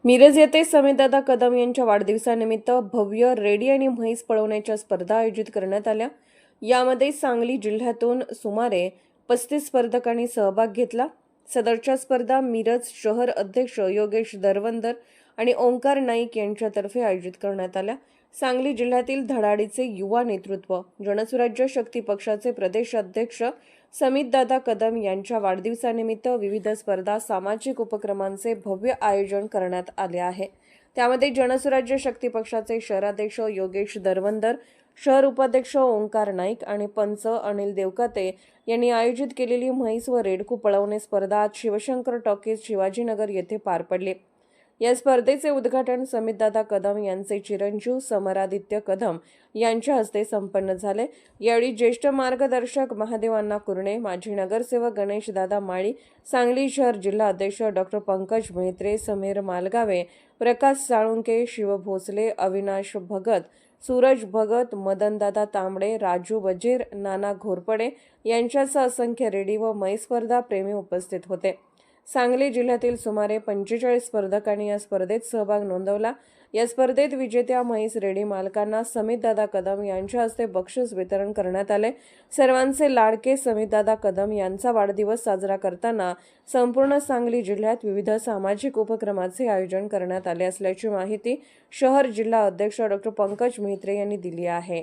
मिरज येथे समीरदादा कदम यांच्या वाढदिवसानिमित्त भव्य रेडी आणि म्हैस पळवण्याच्या स्पर्धा आयोजित करण्यात आल्या। यामध्ये सांगली जिल्ह्यातून सुमारे 35 स्पर्धकांनी सहभाग घेतला। सदरच्या स्पर्धा मिरज शहर अध्यक्ष योगेश दरवंदर आणि ओंकार नाईक यांच्यातर्फे आयोजित करण्यात आल्या। सांगली जिल्ह्यातील धडाडीचे युवा नेतृत्व जनसुराज्य शक्ती पक्षाचे प्रदेश अध्यक्ष समीरदादा कदम यांच्या वाढदिवसानिमित्त विविध स्पर्धा सामाजिक उपक्रमांचे भव्य आयोजन करण्यात आले आहे। त्यामध्ये जनसुराज्य शक्ती पक्षाचे शहराध्यक्ष योगेश दरवंदर, शहर उपाध्यक्ष ओंकार नाईक आणि पंच अनिल देवकाते यांनी आयोजित केलेली म्हैस व रेडकू पळवणे स्पर्धा आज शिवशंकर टॉकीज शिवाजीनगर येथे पार पडली। या स्पर्धेचे उद्घाटन समीरदादा कदम यांचे चिरंजीव समरादित्य कदम यांच्या हस्ते संपन्न झाले। यावेळी ज्येष्ठ मार्गदर्शक महादेवांना कुरणे, माजी नगरसेवक गणेशदादा माळी, सांगली शहर जिल्हा अध्यक्ष डॉक्टर पंकज म्हेत्रे, समीर मालगावे, प्रकाश साळुंके, शिव भोसले, अविनाश भगत, सूरज भगत, मदनदादा तांबडे, राजू वजीर, नाना घोरपडे यांच्यासह असंख्य रेडी व म्हैस स्पर्धा प्रेमी उपस्थित होते। सांगली जिल्ह्यातील सुमारे 45 स्पर्धकांनी या स्पर्धेत सहभाग नोंदवला। या स्पर्धेत विजेत्या म्हैस रेडी मालकांना समीरदादा कदम यांच्या हस्ते बक्षीस वितरण करण्यात आले। सर्वांचे लाडके समीरदादा कदम यांचा वाढदिवस साजरा करताना संपूर्ण सांगली जिल्ह्यात विविध सामाजिक उपक्रमाचे आयोजन करण्यात आले असल्याची माहिती शहर जिल्हा अध्यक्ष डॉक्टर पंकज म्हेत्रे यांनी दिली आहे।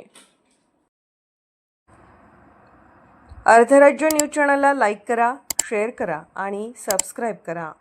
अर्धराज्य न्यूज चॅनलला लाईक करा, शेअर करा आणि सबस्क्राईब करा।